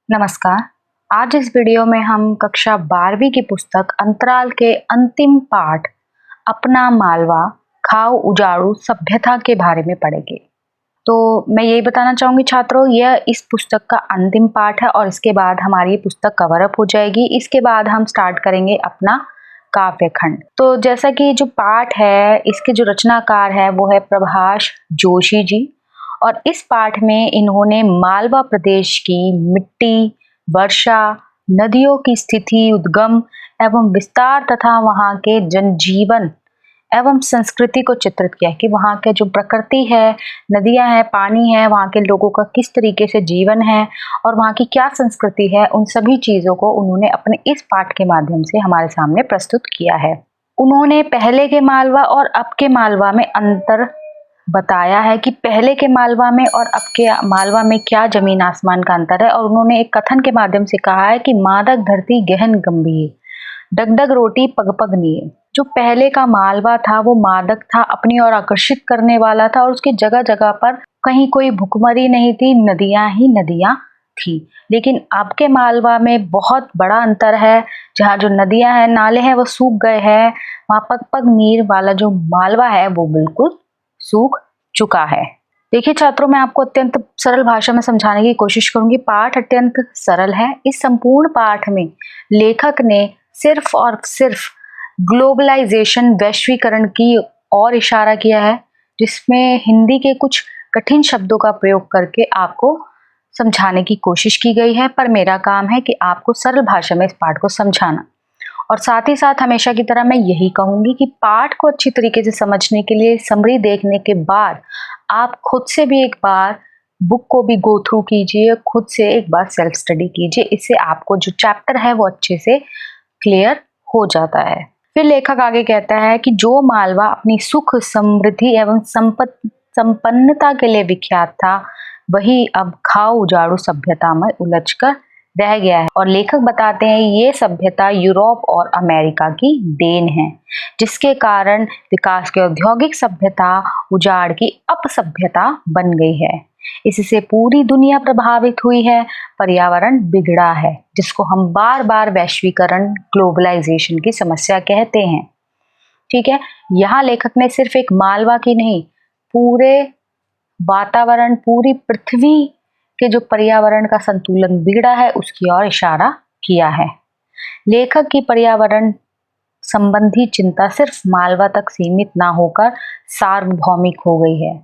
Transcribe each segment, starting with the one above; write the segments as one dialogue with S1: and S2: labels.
S1: नमस्कार। आज इस वीडियो में हम कक्षा 12वीं की पुस्तक अंतराल के अंतिम पाठ अपना मालवा खाओ उजाड़ू सभ्यता के बारे में पढ़ेंगे। तो मैं यही बताना चाहूंगी छात्रों, यह इस पुस्तक का अंतिम पाठ है और इसके बाद हमारी ये पुस्तक कवर अप हो जाएगी। इसके बाद हम स्टार्ट करेंगे अपना काव्य खंड। तो जैसा कि जो पाठ है इसके जो रचनाकार है वो है प्रभाष जोशी जी। और इस पाठ में इन्होंने मालवा प्रदेश की मिट्टी, वर्षा, नदियों की स्थिति, उद्गम एवं विस्तार तथा वहाँ के जनजीवन एवं संस्कृति को चित्रित किया है कि वहाँ के जो प्रकृति है, नदियाँ हैं, पानी है, वहाँ के लोगों का किस तरीके से जीवन है और वहाँ की क्या संस्कृति है, उन सभी चीज़ों को उन्होंने अपने इस पाठ के माध्यम से हमारे सामने प्रस्तुत किया है। उन्होंने पहले के मालवा और अब के मालवा में अंतर बताया है कि पहले के मालवा में और अब के मालवा में क्या जमीन आसमान का अंतर है। और उन्होंने एक कथन के माध्यम से कहा है कि मादक धरती गहन गंभीर, डगडग रोटी पग पग नीर। जो पहले का मालवा था वो मादक था, अपनी ओर आकर्षित करने वाला था और उसकी जगह जगह पर कहीं कोई भुखमरी नहीं थी, नदियां ही नदियां थी। लेकिन अब के मालवा में बहुत बड़ा अंतर है। जहाँ जो नदियां हैं, नाले हैं, वो सूख गए हैं। वहाँ पग पग नीर वाला जो मालवा है वो बिल्कुल सूख चुका है। देखिए छात्रों, मैं आपको अत्यंत सरल भाषा में समझाने की कोशिश करूंगी। पाठ अत्यंत सरल है। इस संपूर्ण पाठ में लेखक ने सिर्फ और सिर्फ ग्लोबलाइजेशन, वैश्वीकरण की ओर इशारा किया है, जिसमें हिंदी के कुछ कठिन शब्दों का प्रयोग करके आपको समझाने की कोशिश की गई है। पर मेरा काम है कि आपको सरल भाषा में इस पाठ को समझाना। और साथ ही साथ हमेशा की तरह मैं यही कहूंगी कि पाठ को अच्छी तरीके से समझने के लिए समरी देखने के बाद आप खुद से भी एक बार बुक को भी गो थ्रू कीजिए, खुद से एक बार सेल्फ स्टडी कीजिए। इससे आपको जो चैप्टर है वो अच्छे से क्लियर हो जाता है। फिर लेखक आगे कहता है कि जो मालवा अपनी सुख, समृद्धि एवं संपन्नता के लिए विख्यात था, वही अब खाओ उजाड़ू सभ्यता में उलझकर रह गया है। और लेखक बताते हैं ये सभ्यता यूरोप और अमेरिका की देन है, जिसके कारण विकास की औद्योगिक सभ्यता उजाड़ की अपसभ्यता बन गई है। इससे पूरी दुनिया प्रभावित हुई है, पर्यावरण बिगड़ा है, जिसको हम बार बार वैश्वीकरण, ग्लोबलाइजेशन की समस्या कहते हैं। ठीक है, यहाँ लेखक ने सिर्फ एक मालवा की नहीं, पूरे वातावरण, पूरी पृथ्वी के जो पर्यावरण का संतुलन बिगड़ा है उसकी ओर इशारा किया है। लेखक की पर्यावरण संबंधी चिंता सिर्फ मालवा तक सीमित ना होकर सार्वभौमिक हो गई है।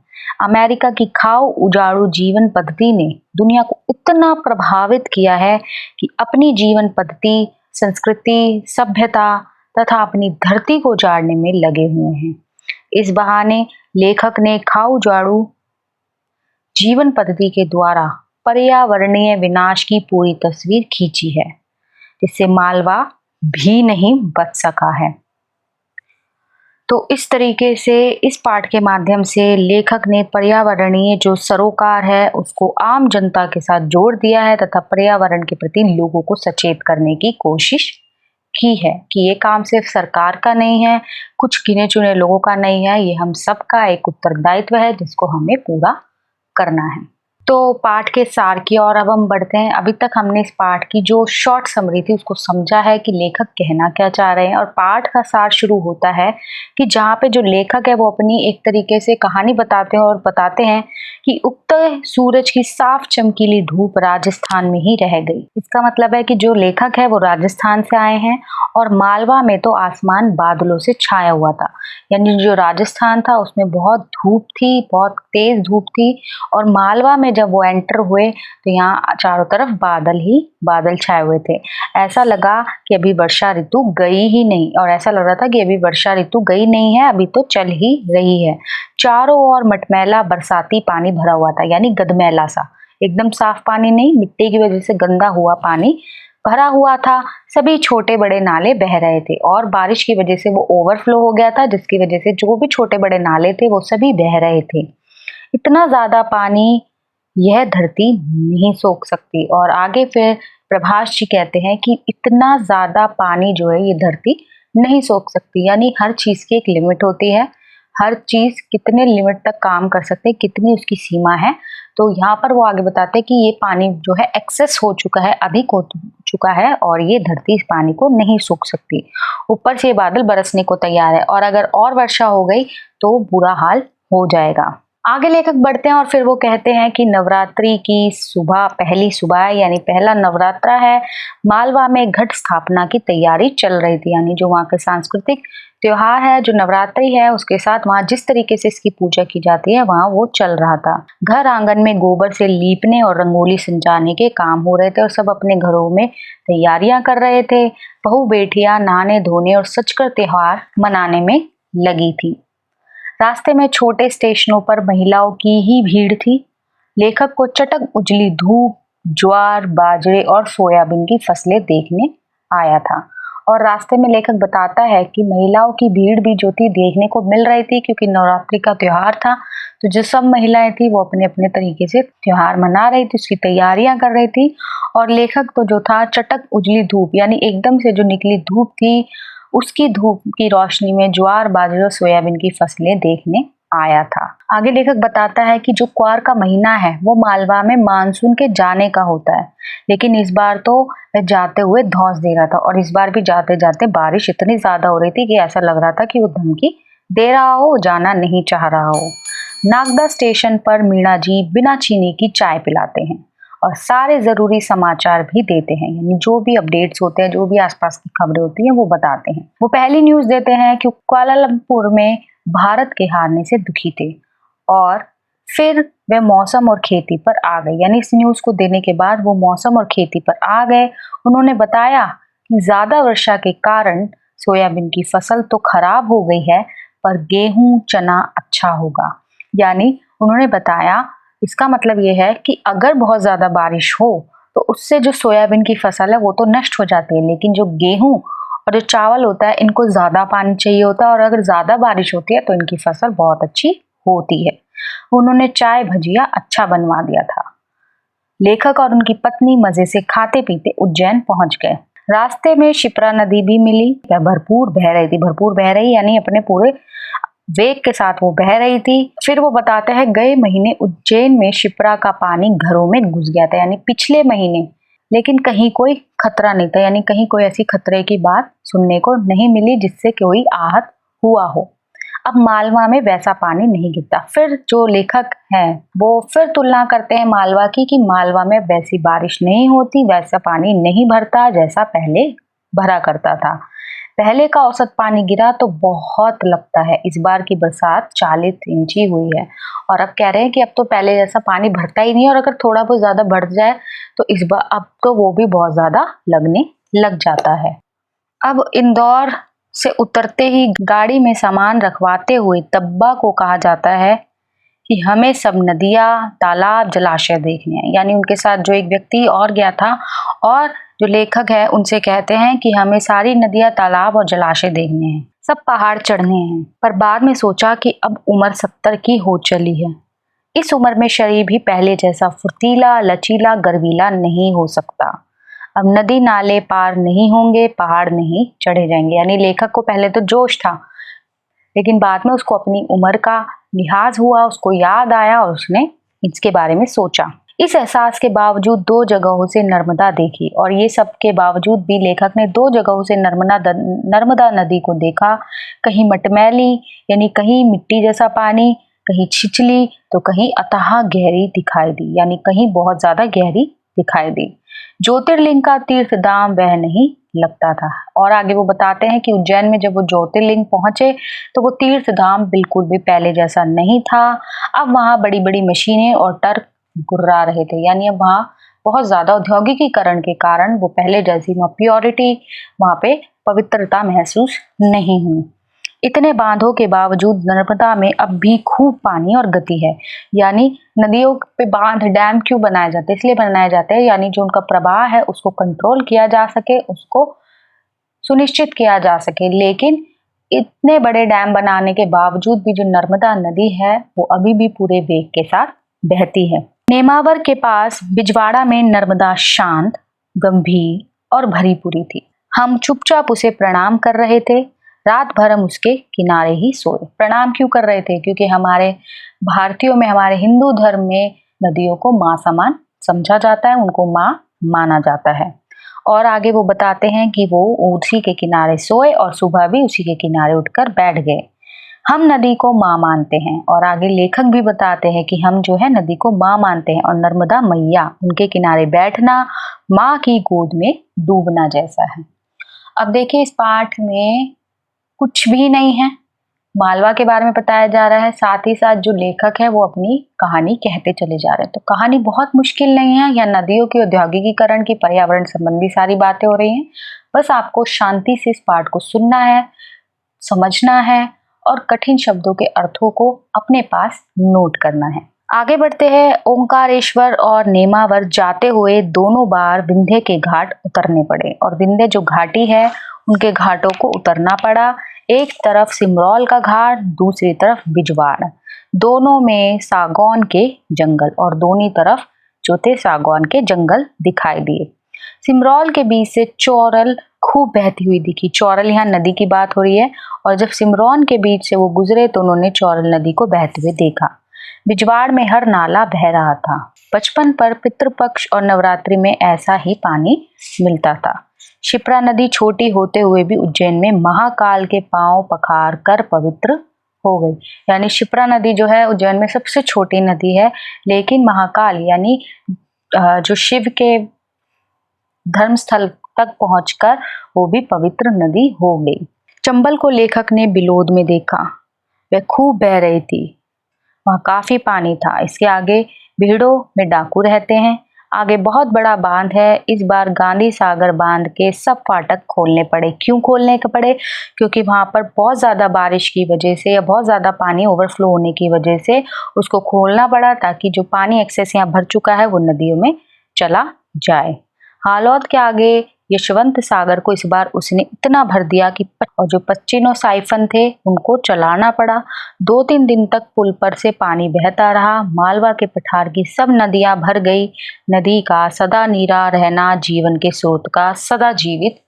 S1: अमेरिका की खाओ उजाड़ू जीवन पद्धति ने दुनिया को इतना प्रभावित किया है कि अपनी जीवन पद्धति, संस्कृति, सभ्यता तथा अपनी धरती को उजाड़ने में लगे हुए हैं। इस बहाने लेखक ने खाओ उजाड़ू जीवन पद्धति के द्वारा पर्यावरणीय विनाश की पूरी तस्वीर खींची है, जिससे मालवा भी नहीं बच सका है। तो इस तरीके से इस पाठ के माध्यम से लेखक ने पर्यावरणीय जो सरोकार है उसको आम जनता के साथ जोड़ दिया है तथा पर्यावरण के प्रति लोगों को सचेत करने की कोशिश की है कि ये काम सिर्फ सरकार का नहीं है, कुछ गिने चुने लोगों का नहीं है, ये हम सबका एक उत्तरदायित्व है जिसको हमें पूरा करना है। तो पाठ के सार की ओर अब हम बढ़ते हैं। अभी तक हमने इस पाठ की जो शॉर्ट समरी थी उसको समझा है कि लेखक कहना क्या चाह रहे हैं। और पाठ का सार शुरू होता है कि जहाँ पे जो लेखक है वो अपनी एक तरीके से कहानी बताते हैं और बताते हैं कि उगते सूरज की साफ चमकीली धूप राजस्थान में ही रह गई। इसका मतलब है कि जो लेखक है वो राजस्थान से आए हैं और मालवा में तो आसमान बादलों से छाया हुआ था, यानी जो राजस्थान था उसमें बहुत धूप थी, बहुत तेज धूप थी। और मालवा में जब वो एंटर हुए तो यहाँ चारों तरफ बादल ही बादल छाए हुए थे। ऐसा लगा कि अभी वर्षा ऋतु गई ही नहीं, और ऐसा लग रहा था कि अभी वर्षा ऋतु गई नहीं है, अभी तो चल ही रही है। चारों ओर मटमैला बरसाती पानी भरा हुआ था, यानी गदमैला सा, एकदम साफ पानी नहीं, मिट्टी की वजह से गंदा हुआ पानी भरा हुआ था। सभी छोटे बड़े नाले बह रहे थे और बारिश की वजह से वो ओवरफ्लो हो गया था, जिसकी वजह से जो भी छोटे बड़े नाले थे वो सभी बह रहे थे। इतना ज्यादा पानी यह धरती नहीं सोख सकती। और आगे फिर प्रभाष जी कहते हैं कि इतना ज्यादा पानी जो है ये धरती नहीं सोख सकती, यानी हर चीज की एक लिमिट होती है। हर चीज कितने लिमिट तक काम कर सकते हैं, कितनी उसकी सीमा है। तो यहाँ पर वो आगे बताते हैं कि ये पानी जो है एक्सेस हो चुका है, अधिक हो चुका है और ये धरती इस पानी को नहीं सूख सकती। ऊपर से ये बादल बरसने को तैयार है और अगर और वर्षा हो गई तो बुरा हाल हो जाएगा। आगे लेखक बढ़ते हैं और फिर वो कहते हैं कि नवरात्रि की सुबह, पहली सुबह यानी पहला नवरात्रा है। मालवा में घट स्थापना की तैयारी चल रही थी, यानी जो वहाँ के सांस्कृतिक त्योहार है, जो नवरात्रि है, उसके साथ वहाँ जिस तरीके से इसकी पूजा की जाती है वहाँ वो चल रहा था। घर आंगन में गोबर से लीपने और रंगोली सजाने के काम हो रहे थे और सब अपने घरों में तैयारियां कर रहे थे। बहू बेटियां नहाने धोने और सजकर त्योहार मनाने में लगी थी। रास्ते में छोटे स्टेशनों पर महिलाओं की ही भीड़ थी। लेखक को चटक उजली धूप, ज्वार, बाजरे और सोयाबीन की फसलें देखने आया था और रास्ते में लेखक बताता है कि महिलाओं की भीड़ भी जो थी देखने को मिल रही थी, क्योंकि नवरात्रि का त्योहार था। तो जो सब महिलाएं थी वो अपने अपने तरीके से त्योहार मना रही थी, उसकी तैयारियां कर रही थी। और लेखक तो जो था चटक उजली धूप यानी एकदम से जो निकली धूप थी, उसकी धूप की रोशनी में ज्वार, बाजरे और सोयाबीन की फसलें देखने आया था। आगे लेखक बताता है कि जो क्वार का महीना है वो मालवा में मानसून के जाने का होता है, लेकिन इस बार तो वह जाते हुए धौंस दे रहा था और इस बार भी जाते जाते बारिश इतनी ज्यादा हो रही थी कि ऐसा लग रहा था कि वो धमकी दे रहा हो, जाना नहीं चाह रहा हो। नागदा स्टेशन पर मीणा जी बिना चीनी की चाय पिलाते हैं और सारे जरूरी समाचार भी देते हैं, यानी जो भी अपडेट्स होते हैं, जो भी आसपास की खबरें होती हैं वो बताते हैं। वो पहली न्यूज देते हैं कि कुआलालंपुर में भारत के हारने से दुखी थे और फिर वे मौसम और खेती पर आ गए, यानी इस न्यूज को देने के बाद वो मौसम और खेती पर आ गए। उन्होंने बताया कि ज्यादा वर्षा के कारण सोयाबीन की फसल तो खराब हो गई है, पर गेहूं चना अच्छा होगा। यानी उन्होंने बताया, इसका मतलब ये है कि अगर बहुत ज्यादा बारिश हो तो उससे जो सोयाबीन की फसल है वो तो नष्ट हो जाती है, लेकिन जो गेहूं और जो चावल होता है इनको ज्यादा पानी चाहिए होता है और अगर ज्यादा बारिश होती है तो इनकी फसल बहुत अच्छी होती है। उन्होंने चाय भजिया अच्छा बनवा दिया था। लेखक और उनकी पत्नी मजे से खाते पीते उज्जैन पहुंच गए। रास्ते में शिप्रा नदी भी मिली। वह भरपूर बह रही थी, भरपूर बह रही यानी अपने पूरे वेग के साथ वो बह रही थी। फिर वो बताते हैं गए महीने उज्जैन में शिप्रा का पानी घरों में घुस गया था, यानी पिछले महीने, लेकिन कहीं कोई खतरा नहीं था, यानी कहीं कोई ऐसी खतरे की बात सुनने को नहीं मिली जिससे कोई आहत हुआ हो। अब मालवा में वैसा पानी नहीं गिरता। फिर जो लेखक हैं वो फिर तुलना करते हैं मालवा की कि मालवा में वैसी बारिश नहीं होती, वैसा पानी नहीं भरता जैसा पहले भरा करता था। पहले का औसत पानी गिरा तो बहुत लगता है, इस बार की बरसात 40 इंची हुई है और अब कह रहे हैं कि अब तो पहले जैसा पानी भरता ही नहीं और अगर थोड़ा बहुत ज्यादा बढ़ जाए तो इस बार अब तो वो भी बहुत ज्यादा लगने लग जाता है। अब इंदौर से उतरते ही गाड़ी में सामान रखवाते हुए तब्बा को कहा जाता है कि हमें सब नदियां, तालाब, जलाशय देखने हैं। यानी उनके साथ जो एक व्यक्ति और गया था और जो लेखक है उनसे कहते हैं कि हमें सारी नदियां, तालाब और जलाशय देखने हैं, सब पहाड़ चढ़ने हैं। पर बाद में सोचा कि अब उम्र 70 की हो चली है, इस उम्र में शरीर भी पहले जैसा फुर्तीला, लचीला, गर्वीला नहीं हो सकता। अब नदी नाले पार नहीं होंगे, पहाड़ नहीं चढ़े जाएंगे। यानी लेखक को पहले तो जोश था, लेकिन बाद में उसको अपनी उम्र का लिहाज हुआ, उसको याद आया और उसने इसके बारे में सोचा। इस एहसास के बावजूद 2 जगहों से नर्मदा देखी और ये सब के बावजूद भी लेखक ने 2 जगहों से नर्मदा नदी को देखा। कहीं मटमैली यानी कहीं मिट्टी जैसा पानी, कहीं छिछली तो कहीं अथाह गहरी दिखाई दी, यानी कहीं बहुत ज्यादा गहरी दिखाई दी। ज्योतिर्लिंग का तीर्थ धाम वह नहीं लगता था। और आगे वो बताते हैं कि उज्जैन में जब वो ज्योतिर्लिंग पहुंचे तो वो तीर्थ धाम बिल्कुल भी पहले जैसा नहीं था। अब वहां बड़ी बड़ी मशीनें और ट्रक गुर्रा रहे थे, यानी अब वहां बहुत ज्यादा औद्योगिकीकरण के कारण वो पहले जैसी प्योरिटी, वहां पे पवित्रता महसूस नहीं हुई। इतने बांधों के बावजूद नर्मदा में अब भी खूब पानी और गति है। यानी नदियों पे बांध, डैम क्यों बनाए जाते हैं? इसलिए बनाए जाते हैं यानी जो उनका प्रवाह है उसको कंट्रोल किया जा सके, उसको सुनिश्चित किया जा सके। लेकिन इतने बड़े डैम बनाने के बावजूद भी जो नर्मदा नदी है वो अभी भी पूरे वेग के साथ बहती है। नेमावर के पास बिजवाड़ा में नर्मदा शांत, गंभीर और भरी पूरी थी। हम चुपचाप उसे प्रणाम कर रहे थे। रात भर हम उसके किनारे ही सोए। प्रणाम क्यों कर रहे थे? क्योंकि हमारे भारतीयों में, हमारे हिंदू धर्म में नदियों को माँ समान समझा जाता है, उनको माँ माना जाता है। और आगे वो बताते हैं कि वो उसी के किनारे सोए और सुबह भी उसी के किनारे उठकर बैठ गए। हम नदी को माँ मानते हैं। और आगे लेखक भी बताते हैं कि हम जो है नदी को माँ मानते हैं और नर्मदा मैया, उनके किनारे बैठना माँ की गोद में डूबना जैसा है। अब देखिए, इस पाठ में कुछ भी नहीं है, मालवा के बारे में बताया जा रहा है, साथ ही साथ जो लेखक है वो अपनी कहानी कहते चले जा रहे हैं। तो कहानी बहुत मुश्किल नहीं है, या नदियों के औद्योगिकीकरण की, पर्यावरण संबंधी सारी बातें हो रही हैं। बस आपको शांति से इस पाठ को सुनना है, समझना है और कठिन शब्दों के अर्थों को अपने पास नोट करना है। आगे बढ़ते हैं। ओंकारेश्वर और नेमावर जाते हुए दोनों बार विंध्य के घाट उतरने पड़े, और विंध्य जो घाटी है उनके घाटों को उतरना पड़ा। एक तरफ सिमरौल का घाट, दूसरी तरफ बिजवाड़, दोनों में सागौन के जंगल, और दोनों तरफ जो थे सागौन के जंगल दिखाई दिए। सिमरौल के बीच से चौरल खूब बहती हुई दिखी। चौरल, यहाँ नदी की बात हो रही है, और जब सिमरौन के बीच से वो गुजरे तो उन्होंने चौरल नदी को बहते हुए देखा। बिजवाड़ में हर नाला बह रहा था। बचपन पर पितृपक्ष और नवरात्रि में ऐसा ही पानी मिलता था। शिप्रा नदी छोटी होते हुए भी उज्जैन में महाकाल के पांव पखार कर पवित्र हो गई। यानी शिप्रा नदी जो है उज्जैन में सबसे छोटी नदी है, लेकिन महाकाल यानी जो शिव के धर्मस्थल तक पहुंचकर वो भी पवित्र नदी हो गई। चंबल को लेखक ने बिलोद में देखा, वह खूब बह रही थी, वहां काफी पानी था। इसके आगे भीड़ों में डाकू रहते हैं। आगे बहुत बड़ा बांध है। इस बार गांधी सागर बांध के सब फाटक खोलने पड़े। क्यों खोलने के पड़े? क्योंकि वहां पर बहुत ज्यादा बारिश की वजह से या बहुत ज्यादा पानी ओवरफ्लो होने की वजह से उसको खोलना पड़ा, ताकि जो पानी एक्सेस यहाँ भर चुका है वो नदियों में चला जाए। हालौद के आगे यशवंत सागर को इस बार उसने इतना भर दिया कि और जो पच्चीनों साइफन थे उनको चलाना पड़ा। 2-3 दिन तक पुल पर से पानी बहता रहा। मालवा के पठार की सब नदियां भर गई। नदी का सदा नीरा रहना जीवन के स्रोत का सदा जीवित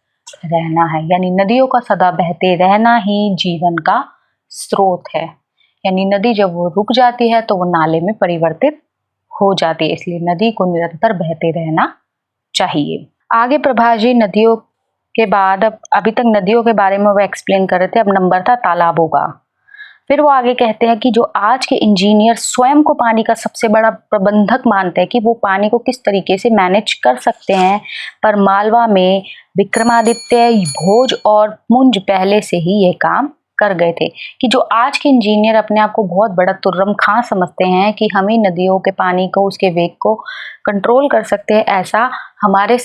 S1: रहना है। यानी नदियों का सदा बहते रहना ही जीवन का स्रोत है। यानी नदी जब वो रुक जाती है तो वो नाले में परिवर्तित हो जाती है, इसलिए नदी को निरंतर बहते रहना चाहिए। आगे प्रभा जी नदियों के बाद, अब अभी तक नदियों के बारे में वो एक्सप्लेन कर रहे थे, अब नंबर था तालाबों का। फिर वो आगे कहते हैं कि जो आज के इंजीनियर स्वयं को पानी का सबसे बड़ा प्रबंधक मानते हैं कि वो पानी को किस तरीके से मैनेज कर सकते हैं, पर मालवा में विक्रमादित्य, भोज और मुंज पहले से ही ये काम कर गए थे। कि जो आज के इंजीनियर अपने आप को बहुत बड़ा तुर्रम खां समझते हैं कि हम ही नदियों के पानी को, उसके वेग को कंट्रोल कर सकते हैं, ऐसा हमारे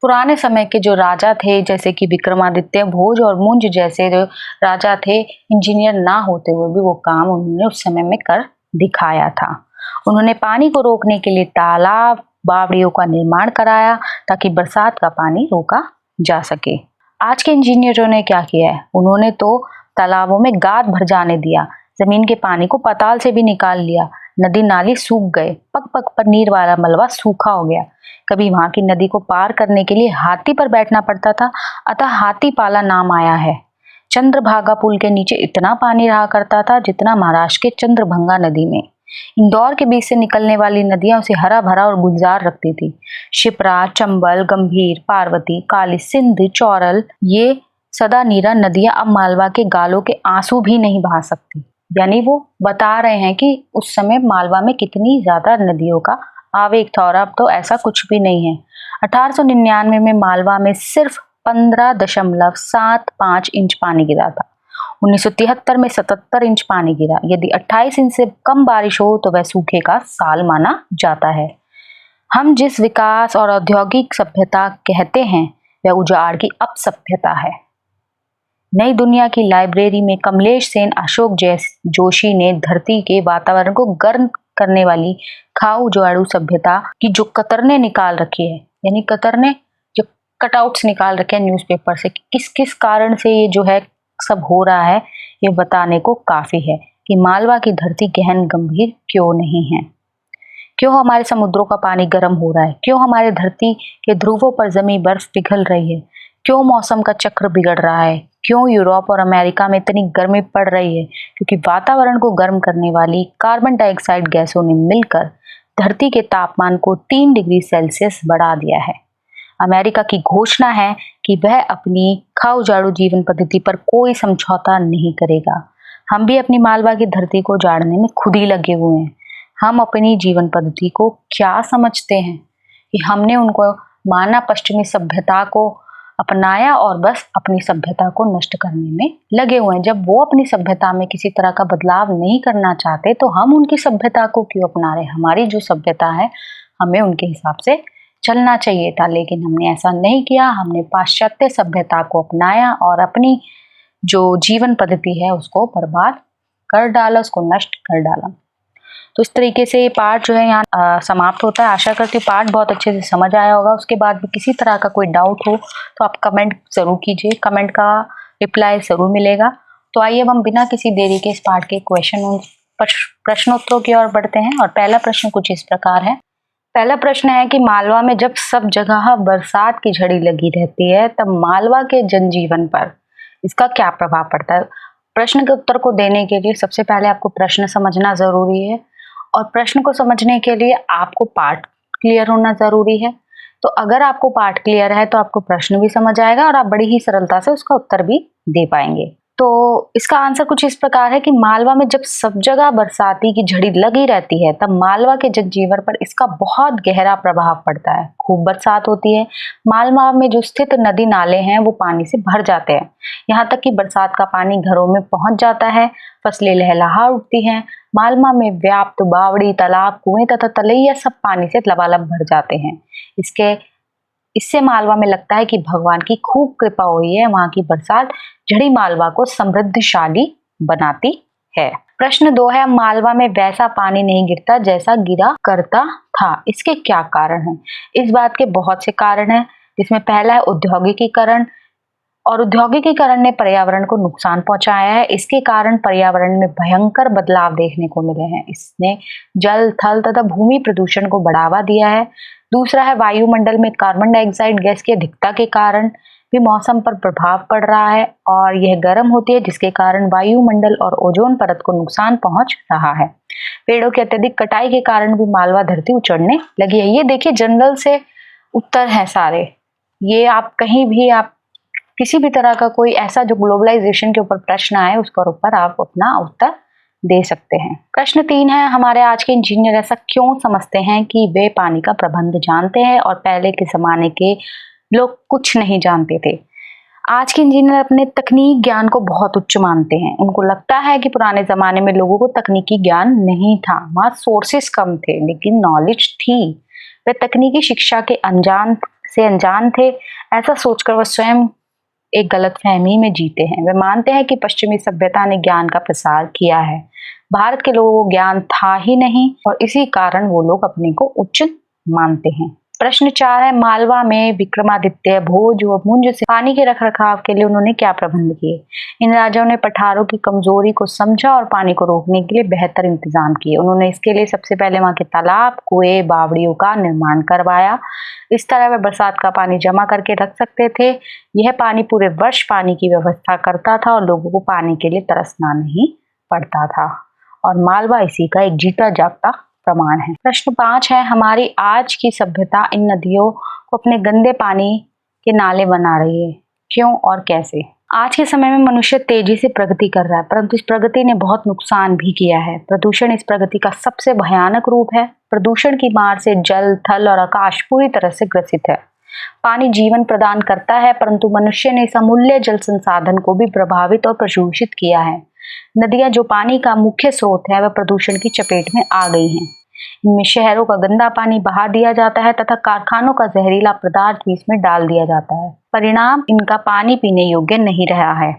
S1: पुराने समय के जो राजा थे, जैसे कि विक्रमादित्य, भोज और मुंज जैसे जो राजा थे, इंजीनियर ना होते हुए भी वो काम उन्होंने उस समय में कर दिखाया था। उन्होंने पानी को रोकने के लिए तालाब, बावड़ियों का निर्माण कराया ताकि बरसात का पानी रोका जा सके। आज के इंजीनियरों ने क्या किया है? उन्होंने तो तालाबों में गाद भर जाने दिया, जमीन के पानी को पाताल से भी निकाल लिया, नदी नाली सूख गए, पग पग पर नीर वाला मलबा सूखा हो गया। कभी वहां की नदी को पार करने के लिए हाथी पर बैठना पड़ता था, अतः हाथी पाला नाम आया है। चंद्रभागा पुल के नीचे इतना पानी रहा करता था जितना महाराष्ट्र के चंद्रभंगा नदी में। इंदौर के बीच से निकलने वाली नदियां उसे हरा भरा और गुलजार रखती थी। शिप्रा, चंबल, गंभीर, पार्वती, काली सिंध, चौरल, ये सदा नीरा नदियां अब मालवा के गालों के आंसू भी नहीं बहा सकती। यानी वो बता रहे हैं कि उस समय मालवा में कितनी ज्यादा नदियों का आवेग था, और अब तो ऐसा कुछ भी नहीं है। 1899 में मालवा में सिर्फ 15.75 इंच पानी गिरा था। 1973 में 77 इंच पानी गिरा। यदि 28 इंच से कम बारिश हो तो वह सूखे का साल माना जाता है। हम जिस विकास और औद्योगिक सभ्यता कहते हैं वह उजाड़ की अपसभ्यता है। नई दुनिया की लाइब्रेरी में कमलेश सेन, अशोक जोशी ने धरती के वातावरण को गर्म करने वाली खाऊ जुआड़ू सभ्यता की जो कतरने निकाल रखी है, यानी कतरने जो कटआउट्स निकाल रखे हैं न्यूज़पेपर से, किस किस कारण से ये जो है सब हो रहा है, ये बताने को काफी है कि मालवा की धरती गहन गंभीर क्यों नहीं है। क्यों हमारे समुद्रों का पानी गर्म हो रहा है? क्यों हमारे धरती के ध्रुवों पर जमी बर्फ पिघल रही है? क्यों मौसम का चक्र बिगड़ रहा है? क्यों यूरोप और अमेरिका में इतनी गर्मी पड़ रही है? क्योंकि वातावरण को गर्म करने वाली कार्बन डाइऑक्साइड गैसों ने मिलकर धरती के तापमान को 3 डिग्री सेल्सियस बढ़ा दिया है। अमेरिका की घोषणा है कि वह अपनी खाओ उजाड़ू जीवन पद्धति पर कोई समझौता नहीं करेगा। हम भी अपनी मालवा की धरती को उजाड़ने में खुद ही लगे हुए हैं। हम अपनी जीवन पद्धति को क्या समझते हैं कि हमने उनको माना, पश्चिमी सभ्यता को अपनाया और बस अपनी सभ्यता को नष्ट करने में लगे हुए हैं। जब वो अपनी सभ्यता में किसी तरह का बदलाव नहीं करना चाहते तो हम उनकी सभ्यता को क्यों अपना रहे? हमारी जो सभ्यता है हमें उनके हिसाब से चलना चाहिए था, लेकिन हमने ऐसा नहीं किया। हमने पाश्चात्य सभ्यता को अपनाया और अपनी जो जीवन पद्धति है उसको बर्बाद कर डाला, उसको नष्ट कर डाला। तो इस तरीके से ये पार्ट जो है यहाँ समाप्त होता है। आशा करती हूँ पार्ट बहुत अच्छे से समझ आया होगा। उसके बाद भी किसी तरह का कोई डाउट हो तो आप कमेंट जरूर कीजिए, कमेंट का रिप्लाई जरूर मिलेगा। तो आइए अब हम बिना किसी देरी के इस पार्ट के प्रश्नोत्तरों की ओर बढ़ते हैं। और पहला प्रश्न कुछ इस प्रकार है। पहला प्रश्न है कि मालवा में जब सब जगह बरसात की झड़ी लगी रहती है तब मालवा के जनजीवन पर इसका क्या प्रभाव पड़ता है? प्रश्न के उत्तर को देने के लिए सबसे पहले आपको प्रश्न समझना जरूरी है और प्रश्न को समझने के लिए आपको पार्ट क्लियर होना जरूरी है। तो अगर आपको पार्ट क्लियर है तो आपको प्रश्न भी समझ आएगा और आप बड़ी ही सरलता से उसका उत्तर भी दे पाएंगे। तो इसका आंसर कुछ इस प्रकार है कि मालवा में जब सब जगह बरसाती की झड़ी लगी रहती है तब मालवा के जनजीवन पर इसका बहुत गहरा प्रभाव पड़ता है। खूब बरसात होती है, मालवा में जो स्थित नदी नाले हैं वो पानी से भर जाते हैं। यहाँ तक कि बरसात का पानी घरों में पहुंच जाता है, फसलें लहलहा उठती हैं। मालवा में व्याप्त बावड़ी, तालाब, कुएं तथा तलैया सब पानी से लबालब भर जाते हैं। इससे मालवा में लगता है कि भगवान की खूब कृपा हुई है। वहां की बरसात झड़ी मालवा को समृद्धशाली बनाती है। प्रश्न 2 है, मालवा में वैसा पानी नहीं गिरता जैसा गिरा करता था, इसके क्या कारण हैं? इस बात के बहुत से कारण हैं, जिसमें पहला है औद्योगिकीकरण। और औद्योगिकीकरण ने पर्यावरण को नुकसान पहुंचाया है। इसके कारण पर्यावरण में भयंकर बदलाव देखने को मिले हैं। इसने जल, थल तथा भूमि प्रदूषण को बढ़ावा दिया है। दूसरा है वायुमंडल में कार्बन डाइऑक्साइड गैस की अधिकता के कारण भी मौसम पर प्रभाव पड़ रहा है और यह गर्म होती है, जिसके कारण वायुमंडल और ओजोन परत को नुकसान पहुंच रहा है। पेड़ों की अत्यधिक कटाई के कारण भी मालवा धरती उचड़ने लगी है। ये देखिए जनरल से उत्तर है सारे। ये आप कहीं भी आप किसी भी तरह का कोई ऐसा जो ग्लोबलाइजेशन के ऊपर प्रश्न आए उसके ऊपर आप अपना उत्तर दे सकते हैं। प्रश्न 3 है, हमारे आज के इंजीनियर ऐसा क्यों समझते हैं कि वे पानी का प्रबंध जानते हैं और पहले के जमाने के लोग कुछ नहीं जानते थे? आज के इंजीनियर अपने तकनीक ज्ञान को बहुत उच्च मानते हैं। उनको लगता है कि पुराने जमाने में लोगों को तकनीकी ज्ञान नहीं था, वहाँ सोर्सेस कम थे लेकिन नॉलेज थी। वे तकनीकी शिक्षा के अनजान थे। ऐसा सोचकर वह स्वयं एक गलतफहमी में जीते हैं। वे मानते हैं कि पश्चिमी सभ्यता ने ज्ञान का प्रसार किया है, भारत के लोगों को ज्ञान था ही नहीं और इसी कारण वो लोग अपने को उच्च मानते हैं। प्रश्न 4 है, मालवा में विक्रमादित्य, भोज व मुंज से पानी के रखरखाव के लिए उन्होंने क्या प्रबंध किए? इन राजाओं ने पठारों की कमजोरी को समझा और पानी को रोकने के लिए बेहतर इंतजाम किए। उन्होंने इसके लिए सबसे पहले वहां के तालाब, कुएं, बावड़ियों का निर्माण करवाया। इस तरह वे बरसात का पानी जमा करके रख सकते थे। यह पानी पूरे वर्ष पानी की व्यवस्था करता था और लोगों को पानी के लिए तरसना नहीं पड़ता था। और मालवा इसी का एक जीता जागता प्रमाण है। प्रश्न 5 है, हमारी आज की सभ्यता इन नदियों को अपने गंदे पानी के नाले बना रही है, क्यों और कैसे? आज के समय में मनुष्य तेजी से प्रगति कर रहा है, परंतु इस प्रगति ने बहुत नुकसान भी किया है। प्रदूषण इस प्रगति का सबसे भयानक रूप है। प्रदूषण की मार से जल, थल और आकाश पूरी तरह से ग्रसित है। पानी जीवन प्रदान करता है, परंतु मनुष्य ने इस अमूल्य जल संसाधन को भी प्रभावित और प्रदूषित किया है। नदियां जो पानी का मुख्य स्रोत है वह प्रदूषण की चपेट में आ गई हैं। इनमें शहरों का गंदा पानी बहा दिया जाता है तथा कारखानों का जहरीला पदार्थ भी इसमें डाल दिया जाता है। परिणाम, इनका पानी पीने योग्य नहीं रहा है।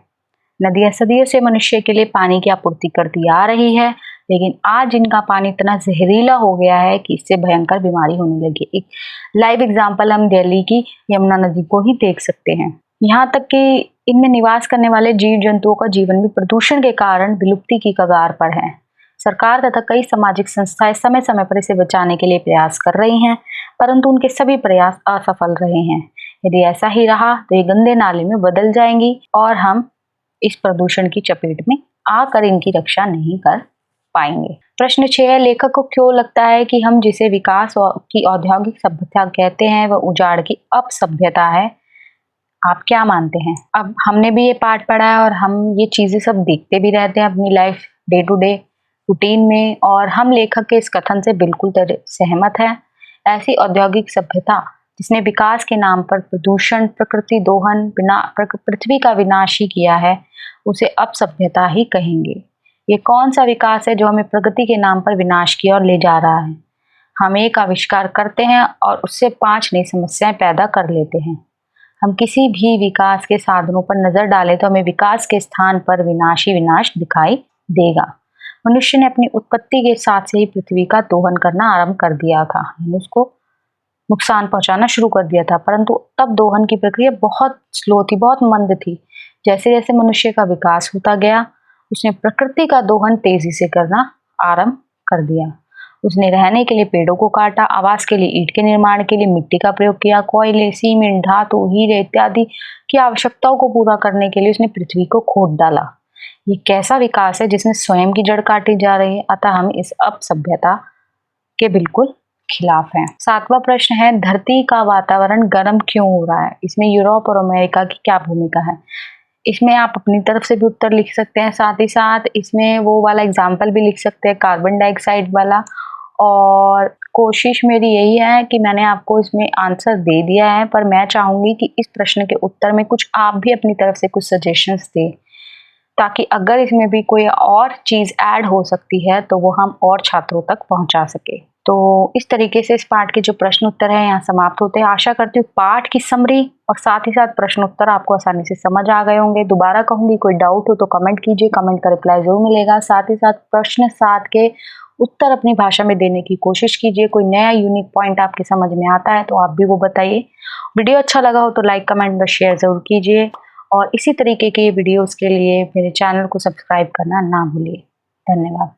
S1: नदियां सदियों से मनुष्य के लिए पानी की आपूर्ति करती आ रही है, लेकिन आज इनका पानी इतना जहरीला हो गया है कि इससे भयंकर बीमारी होने लगी। एक लाइव एग्जाम्पल हम दिल्ली की यमुना नदी को ही देख सकते हैं। यहाँ तक कि इनमें निवास करने वाले जीव जंतुओं का जीवन भी प्रदूषण के कारण विलुप्ति की कगार पर है। सरकार तथा कई सामाजिक संस्थाएं समय समय पर इसे बचाने के लिए प्रयास कर रही हैं, परंतु उनके सभी प्रयास असफल रहे हैं। यदि ऐसा ही रहा तो ये गंदे नाले में बदल जाएंगी और हम इस प्रदूषण की चपेट में आकर इनकी रक्षा नहीं कर पाएंगे। प्रश्न 6 है, लेखक को क्यों लगता है कि हम जिसे विकास की औद्योगिक सभ्यता कहते हैं वह उजाड़ की अपसभ्यता है? आप क्या मानते हैं? अब हमने भी ये पाठ पढ़ा है और हम ये चीजें सब देखते भी रहते हैं अपनी life day to day routine में, और हम लेखक के इस कथन से बिल्कुल सहमत हैं। ऐसी औद्योगिक सभ्यता जिसने विकास के नाम पर प्रदूषण, प्रकृति दोहन, पृथ्वी का विनाश ही किया है, उसे अपसभ्यता ही कहेंगे। ये कौन सा विकास है जो हमें प्रगति के नाम पर विनाश की ओर ले जा रहा है? हम एक आविष्कार करते हैं और उससे 5 नई समस्याएं पैदा कर लेते हैं। हम किसी भी विकास के साधनों पर नजर डालें तो हमें विकास के स्थान पर विनाश ही विनाश दिखाई देगा। मनुष्य ने अपनी उत्पत्ति के साथ से ही पृथ्वी का दोहन करना आरंभ कर दिया था, यानी उसको नुकसान पहुंचाना शुरू कर दिया था, परंतु तब दोहन की प्रक्रिया बहुत स्लो थी, बहुत मंद थी। जैसे जैसे मनुष्य का विकास होता गया, उसने प्रकृति का दोहन तेजी से करना आरंभ कर दिया। उसने रहने के लिए पेड़ों को काटा, आवास के लिए ईंट के निर्माण के लिए मिट्टी का प्रयोग किया, कोयले, सीमेंट, धातु, हीरे इत्यादि की आवश्यकताओं को पूरा करने के लिए उसने पृथ्वी को खोद डाला। ये कैसा विकास है जिसमें स्वयं की जड़ काटी जा रही है? अतः हम इस अपसभ्यता के बिल्कुल खिलाफ हैं। 7वां प्रश्न है, धरती का वातावरण गर्म क्यों हो रहा है? इसमें यूरोप और अमेरिका की क्या भूमिका है? इसमें आप अपनी तरफ से भी उत्तर लिख सकते हैं, साथ ही साथ इसमें वो वाला एग्जाम्पल भी लिख सकते हैं, कार्बन डाइऑक्साइड वाला। और कोशिश मेरी यही है कि मैंने आपको इसमें आंसर दे दिया है, पर मैं चाहूंगी कि इस प्रश्न के उत्तर में कुछ आप भी अपनी तरफ से कुछ सजेशंस दें, ताकि अगर इसमें भी कोई और चीज ऐड हो सकती है तो वो हम और छात्रों तक पहुंचा सके। तो इस तरीके से इस पाठ के जो प्रश्न उत्तर है यहाँ समाप्त होते हैं। आशा करती हूँ पाठ की समरी और साथ ही साथ प्रश्न उत्तर आपको आसानी से समझ आ गए होंगे। दोबारा कहूंगी, कोई डाउट हो तो कमेंट कीजिए, कमेंट का रिप्लाई जरूर मिलेगा। साथ ही साथ प्रश्न 7 के उत्तर अपनी भाषा में देने की कोशिश कीजिए। कोई नया यूनिक पॉइंट आपके समझ में आता है तो आप भी वो बताइए। वीडियो अच्छा लगा हो तो लाइक, कमेंट और शेयर जरूर कीजिए, और इसी तरीके के वीडियोस के लिए मेरे चैनल को सब्सक्राइब करना ना भूलिए। धन्यवाद।